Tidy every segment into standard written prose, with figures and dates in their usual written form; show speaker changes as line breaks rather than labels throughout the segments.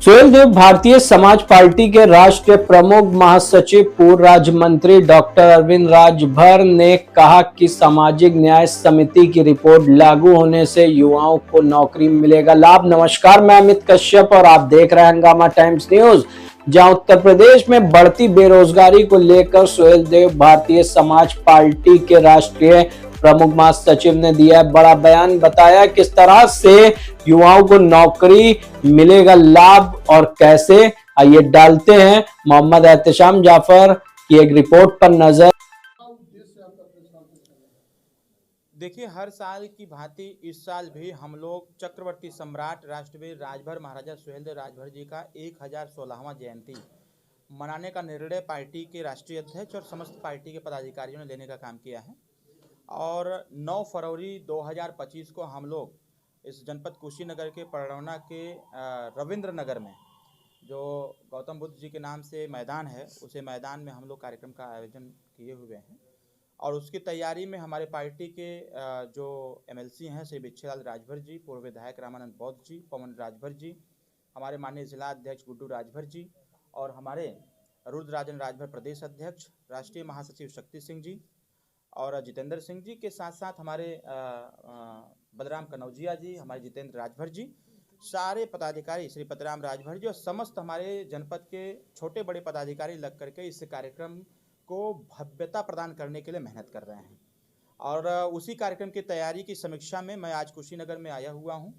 Suheldev Bharatiya Samaj party के राष्ट्रीय प्रमुख महासचिव पूर्व राज्य मंत्री डॉक्टर अरविंद राजभर ने कहा कि सामाजिक न्याय समिति की रिपोर्ट लागू होने से युवाओं को नौकरी मिलेगा लाभ। नमस्कार, मैं अमित कश्यप और आप देख रहे हैं हंगामा टाइम्स न्यूज। जहां उत्तर प्रदेश में बढ़ती बेरोजगारी को लेकर सुहेलदेव भारतीय समाज पार्टी के राष्ट्रीय प्रमुख महासचिव ने दिया बड़ा बयान। बताया किस तरह से युवाओं को नौकरी मिलेगा लाभ और कैसे, आइए डालते हैं मोहम्मद एहतशाम जाफर की एक रिपोर्ट पर नजर।
देखिए, हर साल की भांति इस साल भी हम लोग चक्रवर्ती सम्राट राष्ट्रवीर राजभर महाराजा सुहेलदेव राजभर जी का 1016वां जयंती मनाने का निर्णय पार्टी के राष्ट्रीय अध्यक्ष और समस्त पार्टी के पदाधिकारियों ने लेने का काम किया है। और 9 फरवरी 2025 को हम लोग इस जनपद कुशीनगर के पड़रौना के रविंद्र नगर में जो गौतम बुद्ध जी के नाम से मैदान है, उसे मैदान में हम लोग कार्यक्रम का आयोजन किए हुए हैं। और उसकी तैयारी में हमारे पार्टी के जो एमएलसी हैं श्री बिच्छेलाल राजभर जी, पूर्व विधायक रामानंद बौद्ध जी, पवन राजभर जी, हमारे माननीय जिला अध्यक्ष गुड्डू राजभर जी और हमारे रुद्रराजन राजभर प्रदेश अध्यक्ष, राष्ट्रीय महासचिव शक्ति सिंह जी और जितेंद्र सिंह जी के साथ साथ हमारे बलराम कनौजिया जी, हमारे जितेंद्र राजभर जी, सारे पदाधिकारी श्री पतराम राजभर जी और समस्त हमारे जनपद के छोटे बड़े पदाधिकारी लग करके इस कार्यक्रम को भव्यता प्रदान करने के लिए मेहनत कर रहे हैं। और उसी कार्यक्रम की तैयारी की समीक्षा में मैं आज कुशीनगर में आया हुआ हूं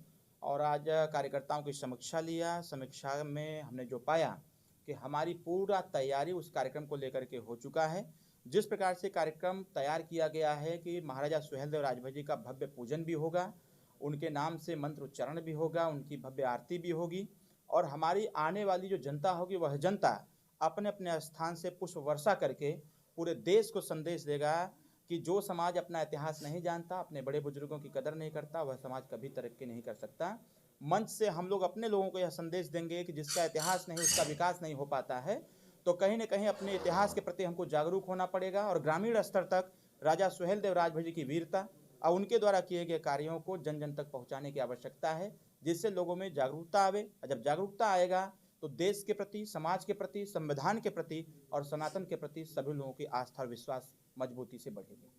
और आज कार्यकर्ताओं की समीक्षा लिया। समीक्षा में हमने जो पाया कि हमारी पूरा तैयारी उस कार्यक्रम को लेकर के हो चुका है। जिस प्रकार से कार्यक्रम तैयार किया गया है कि महाराजा सुहेलदेव राजभर जी का भव्य पूजन भी होगा, उनके नाम से मंत्र उच्चारण भी होगा, उनकी भव्य आरती भी होगी और हमारी आने वाली जो जनता होगी वह जनता अपने अपने स्थान से पुष्प वर्षा करके पूरे देश को संदेश देगा कि जो समाज अपना इतिहास नहीं जानता, अपने बड़े बुजुर्गों की कदर नहीं करता, वह समाज कभी तरक्की नहीं कर सकता। मंच से हम लोग अपने लोगों को यह संदेश देंगे कि जिसका इतिहास नहीं उसका विकास नहीं हो पाता है। तो कहीं न कहीं अपने इतिहास के प्रति हमको जागरूक होना पड़ेगा और ग्रामीण स्तर तक राजा सुहेलदेव राजभर जी की वीरता और उनके द्वारा किए गए कार्यों को जन जन तक पहुँचाने की आवश्यकता है, जिससे लोगों में जागरूकता आवे। जब जागरूकता आएगा तो देश के प्रति, समाज के प्रति, संविधान के प्रति और सनातन के प्रति सभी लोगों की आस्था और विश्वास मजबूती से बढ़ेगी।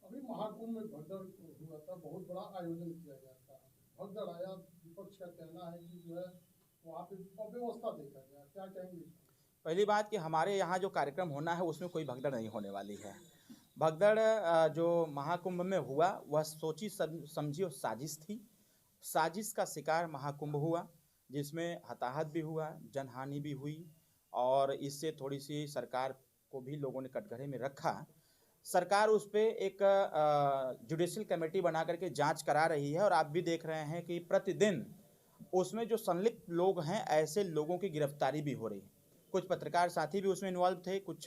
अभी महाकुंभ में भगदड़ हुआ था, बहुत बड़ा आयोजन किया गया था, भगदड़ आया, विपक्ष का कहना है कि जो है वहाँ पे अव्यवस्था देखा गया, क्या कहेंगे?
पहली बात कि हमारे यहाँ जो कार्यक्रम होना है उसमें कोई भगदड़ नहीं होने वाली है। भगदड़ जो महाकुंभ में हुआ वह सोची समझी और साजिश थी। साजिश का शिकार महाकुंभ हुआ, जिसमें हताहत भी हुआ, जनहानि भी हुई और इससे थोड़ी सी सरकार को भी लोगों ने कटघरे में रखा। सरकार उस पर एक जुडिशियल कमेटी बना करके जांच करा रही है और आप भी देख रहे हैं कि प्रतिदिन उसमें जो संलिप्त लोग हैं ऐसे लोगों की गिरफ्तारी भी हो रही है। कुछ पत्रकार साथी भी उसमें इन्वॉल्व थे, कुछ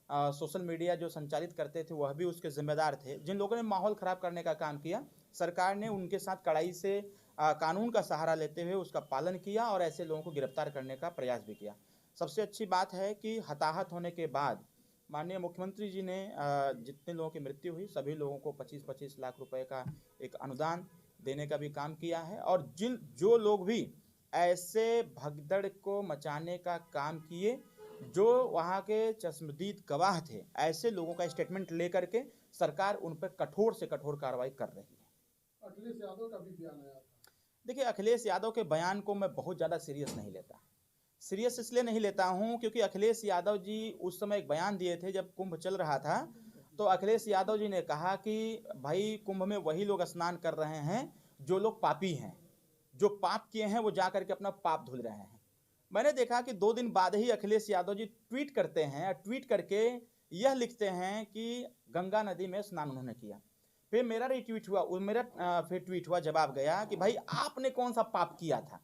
सोशल मीडिया जो संचालित करते थे वह भी उसके जिम्मेदार थे। जिन लोगों ने माहौल ख़राब करने का काम किया, सरकार ने उनके साथ कड़ाई से कानून का सहारा लेते हुए उसका पालन किया और ऐसे लोगों को गिरफ्तार करने का प्रयास भी किया। सबसे अच्छी बात है कि हताहत होने के बाद माननीय मुख्यमंत्री जी ने जितने लोगों की मृत्यु हुई सभी लोगों को 25-25 लाख रुपए का एक अनुदान देने का भी काम किया है। और जो लोग भी ऐसे भगदड़ को मचाने का काम किए, जो वहाँ के चश्मदीद गवाह थे, ऐसे लोगों का स्टेटमेंट लेकर के सरकार उन पर कठोर से कठोर कार्रवाई कर रही है।
अखिलेश यादव का भी बयान आया था।
देखिए, अखिलेश यादव के बयान को मैं बहुत ज़्यादा सीरियस नहीं लेता। सीरियस इसलिए नहीं लेता हूँ क्योंकि अखिलेश यादव जी उस समय एक बयान दिए थे जब कुंभ चल रहा था। तो अखिलेश यादव जी ने कहा कि भाई कुंभ में वही लोग स्नान कर रहे हैं जो लोग पापी हैं, जो पाप किए हैं वो जा करके अपना पाप धुल रहे हैं। मैंने देखा कि 2 दिन बाद ही अखिलेश यादव जी ट्वीट करते हैं, ट्वीट करके यह लिखते हैं कि गंगा नदी में स्नान उन्होंने किया। फिर मेरा रिट्वीट हुआ, फिर ट्वीट हुआ, जवाब गया कि भाई आपने कौन सा पाप किया था।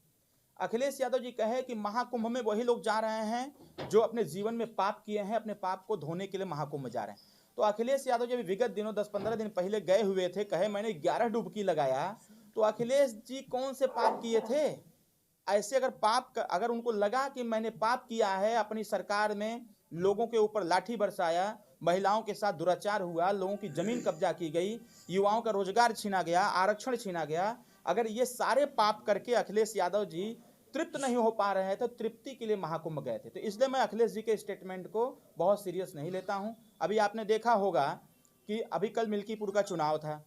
अखिलेश यादव जी कहे कि महाकुंभ में वही लोग जा रहे हैं जो अपने जीवन में पाप किए हैं, अपने पाप को धोने के लिए महाकुंभ में जा रहे हैं। तो अखिलेश यादव जी विगत दिनों 10-15 दिन पहले गए हुए थे, कहे मैंने 11 डुबकी लगाया। तो अखिलेश जी कौन से पाप किए थे? ऐसे अगर उनको लगा कि मैंने पाप किया है, अपनी सरकार में लोगों के ऊपर लाठी बरसाया, महिलाओं के साथ दुराचार हुआ, लोगों की जमीन कब्जा की गई, युवाओं का रोजगार छीना गया, आरक्षण छीना गया, अगर ये सारे पाप करके अखिलेश यादव जी तृप्त नहीं हो पा रहे थे, तृप्ति के लिए महाकुंभ गए थे। तो इसलिए मैं अखिलेश जी के स्टेटमेंट को बहुत सीरियस नहीं लेता हूं। अभी आपने देखा होगा कि अभी कल मिल्कीपुर का चुनाव था,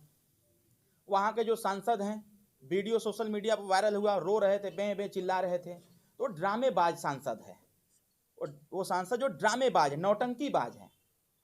वहां के जो सांसद हैं, वीडियो सोशल मीडिया पर वायरल हुआ, रो रहे थे, बे बे चिल्ला रहे थे। तो ड्रामेबाज सांसद है, वो सांसद जो ड्रामेबाज है, नौटंकीबाज है।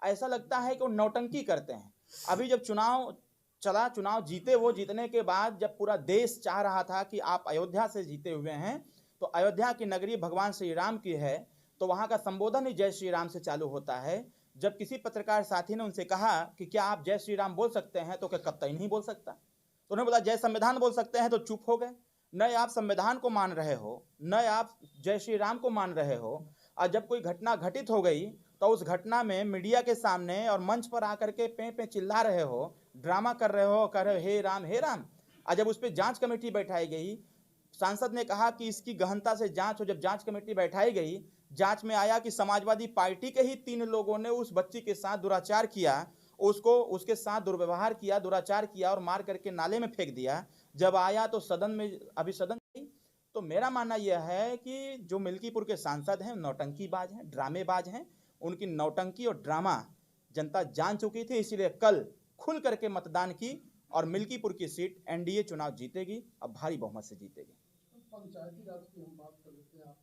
ऐसा लगता है कि वो नौटंकी करते हैं। अभी जब चुनाव चला, चुनाव जीते, वो जीतने के बाद जब पूरा देश चाह रहा था कि आप अयोध्या से जीते हुए हैं, तो अयोध्या की नगरी भगवान श्री राम की है, तो वहां का संबोधन ही जय श्री राम से चालू होता है। जब किसी पत्रकार साथी ने उनसे कहा कि क्या आप जय श्री राम बोल सकते हैं, तो क्या कतई नहीं बोल सकता। तो उन्होंने बोला जय संविधान बोल सकते हैं, तो चुप हो गए। न आप संविधान को मान रहे हो, न आप जय श्री राम को मान रहे हो। और जब कोई घटना घटित हो गई तो उस घटना में मीडिया के सामने और मंच पर आकर के पे चिल्ला रहे हो, ड्रामा कर रहे हो, कह रहे हो हे राम हे राम। और जब उस पर जांच कमेटी बैठाई गई, सांसद ने कहा कि इसकी गहनता से जांच हो। जब जांच कमेटी बैठाई गई, जांच में आया कि समाजवादी पार्टी के ही 3 लोगों ने उस बच्ची के साथ दुराचार किया, उसको उसके साथ दुर्व्यवहार किया, दुराचार किया और मार करके नाले में फेंक दिया। जब आया तो सदन में, अभी सदन, तो मेरा मानना यह है कि जो मिल्कीपुर के सांसद हैं नौटंकीबाज हैं, ड्रामेबाज हैं। उनकी नौटंकी और ड्रामा जनता जान चुकी थी, इसीलिए कल खुल करके मतदान की और मिल्कीपुर की सीट एनडीए चुनाव जीतेगी, अब भारी बहुमत से जीतेगी।
पंचायती राज की हम बात कर लेते हैं।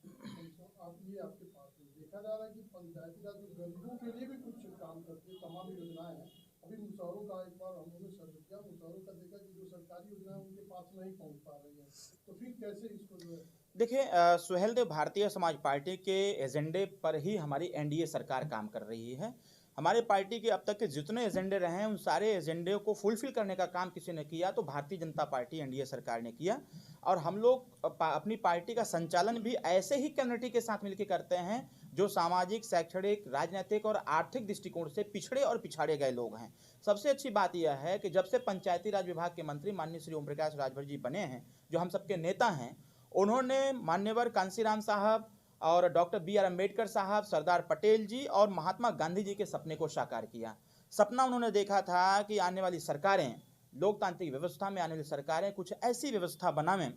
आप ये आपके पास में देखा जा रहा है कि पंचायती राज गरीबों के लिए भी कुछ काम करती है, तमाम योजनाएं हैं। अभी मुशहरों का एक बार हम लोगों ने सर्वे किया, मुशहरों का देखा कि जो सरकारी योजनाएं उनके पास नहीं पहुंच पा रही है, तो फिर कैसे इसको जो है।
देखिए सुहेल देव, भारतीय समाज पार्टी के एजेंडे पर ही हमारी एनडीए सरकार काम कर रही है। हमारे पार्टी के अब तक के जितने एजेंडे रहे हैं, उन सारे एजेंडे को फुलफिल करने का काम किसी ने किया तो भारतीय जनता पार्टी एनडीए सरकार ने किया। और हम लोग अपनी पार्टी का संचालन भी ऐसे ही कम्युनिटी के साथ मिलकर करते हैं जो सामाजिक, शैक्षणिक, राजनीतिक और आर्थिक दृष्टिकोण से पिछड़े और पिछाड़े गए लोग हैं। सबसे अच्छी बात यह है कि जब से पंचायती राज विभाग के मंत्री माननीय श्री ओम प्रकाश राजभर जी बने हैं, जो हम सबके नेता हैं, उन्होंने मान्यवर कांसीराम साहब और डॉक्टर बी.आर. अम्बेडकर साहब, सरदार पटेल जी और महात्मा गांधी जी के सपने को साकार किया। सपना उन्होंने देखा था कि आने वाली सरकारें, लोकतांत्रिक व्यवस्था में आने वाली सरकारें कुछ ऐसी व्यवस्था बनावें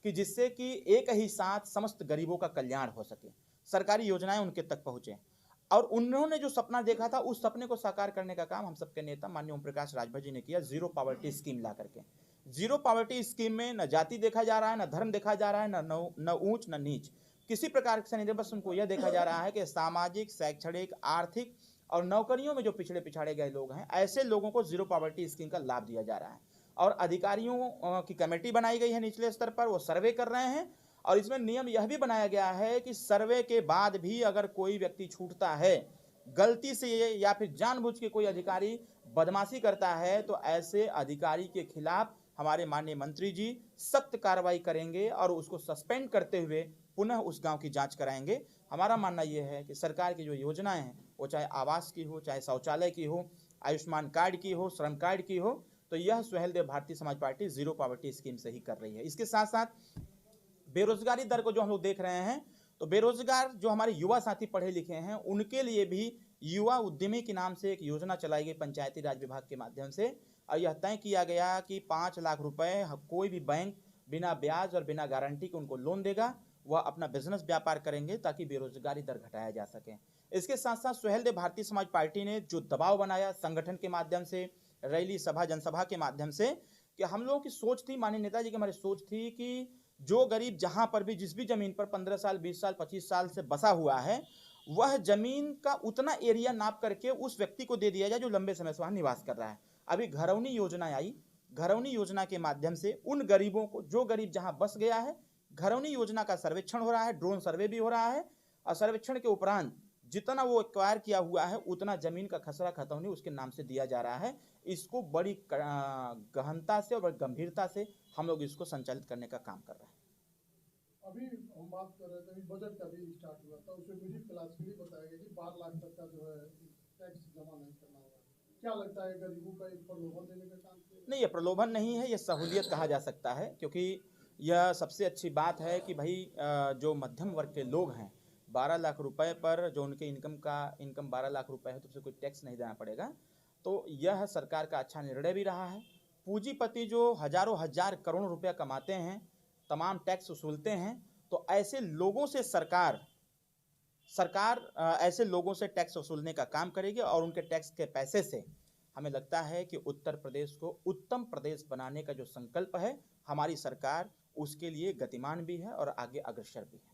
कि जिससे कि एक ही साथ समस्त गरीबों का कल्याण हो सके, सरकारी योजनाएं उनके तक पहुंचे। और उन्होंने जो सपना देखा था, उस सपने को साकार करने का काम हम सबके नेता माननीय ओम प्रकाश राजभर जी ने किया, जीरो पॉवर्टी स्कीम ला करके। जीरो पॉवर्टी स्कीम में न जाति देखा जा रहा है, न धर्म देखा जा रहा है, न ऊंच न नीच, किसी प्रकार से नहीं। बस उनको यह देखा जा रहा है कि सामाजिक, शैक्षणिक, आर्थिक और नौकरियों में जो पिछड़े पिछाड़े गए लोग हैं, ऐसे लोगों को जीरो पॉवर्टी स्कीम का लाभ दिया जा रहा है। और अधिकारियों की कमेटी बनाई गई है निचले स्तर पर, वो सर्वे कर रहे हैं। और इसमें नियम यह भी बनाया गया है कि सर्वे के बाद भी अगर कोई व्यक्ति छूटता है, गलती से या फिर जानबूझ के कोई अधिकारी बदमाशी करता है, तो ऐसे अधिकारी के खिलाफ हमारे माननीय मंत्री जी सख्त कार्रवाई करेंगे और उसको सस्पेंड करते हुए पुनः उस गांव की जांच कराएंगे। हमारा मानना यह है कि सरकार की जो योजनाएं हैं, वो चाहे आवास की हो, चाहे शौचालय की हो, आयुष्मान कार्ड की हो, श्रम कार्ड की हो, तो यह Suhel Dev Bharatiya Samaj party zero poverty scheme से ही कर रही है। इसके साथ साथ बेरोजगारी दर को जो हम लोग देख रहे हैं, तो बेरोजगार जो हमारे युवा साथी पढ़े लिखे हैं, उनके लिए भी युवा उद्यमी के नाम से एक योजना चलाई गई पंचायती राज विभाग के माध्यम से। और यह तय किया गया कि 5 लाख रुपए कोई भी बैंक बिना ब्याज और बिना गारंटी के उनको लोन देगा, वह अपना बिजनेस व्यापार करेंगे ताकि बेरोजगारी दर घटाया जा सके। इसके साथ साथ सुहेल देव भारतीय समाज पार्टी ने जो दबाव बनाया संगठन के माध्यम से, रैली, सभा, जनसभा के माध्यम से, कि हम लोगों की सोच थी, माननीय नेताजी की हमारी सोच थी कि जो गरीब जहां पर भी, जिस भी जमीन पर 15 साल, 20 साल, 25 साल से बसा हुआ है, वह जमीन का उतना एरिया नाप करके उस व्यक्ति को दे दिया जाए जो लंबे समय से वहां निवास कर रहा है। अभी घरौनी योजना आई, घरौनी योजना के माध्यम से उन गरीबों को, जो गरीब जहां बस गया है, घरौनी योजना का सर्वेक्षण हो रहा है, ड्रोन सर्वे भी हो रहा है। और सर्वेक्षण के उपरांत जितना वो एक्वायर किया हुआ है, उतना जमीन का खसरा खतौनी उसके नाम से दिया जा रहा है। इसको बड़ी गहनता से और बड़ी गंभीरता से हम लोग इसको संचालित करने का काम कर रहे हैं।
अभी हम बात कर रहे थे, अभी बजट का भी स्टार्ट हुआ था, उसमें मिडिल क्लास के लिए बताया गया कि 12 लाख तक का जो है टैक्स जमा नहीं करना होगा। क्या लगता है, गरीबों का एक प्रलोभन देने का काम किया?
नहीं, ये प्रलोभन नहीं है, ये सहूलियत कहा जा सकता है। क्योंकि यह सबसे अच्छी बात है कि भाई जो मध्यम वर्ग के लोग हैं, 12 लाख रुपए पर जो उनके इनकम 12 लाख रुपए है, तो उसे कोई टैक्स नहीं देना पड़ेगा। तो यह सरकार का अच्छा निर्णय भी रहा है। पूंजीपति जो हजारों हजार करोड़ रुपया कमाते हैं, तमाम टैक्स वसूलते हैं, तो ऐसे लोगों से सरकार ऐसे लोगों से टैक्स वसूलने का काम करेगी और उनके टैक्स के पैसे से हमें लगता है कि उत्तर प्रदेश को उत्तम प्रदेश बनाने का जो संकल्प है हमारी सरकार, उसके लिए गतिमान भी है और आगे अग्रसर भी है।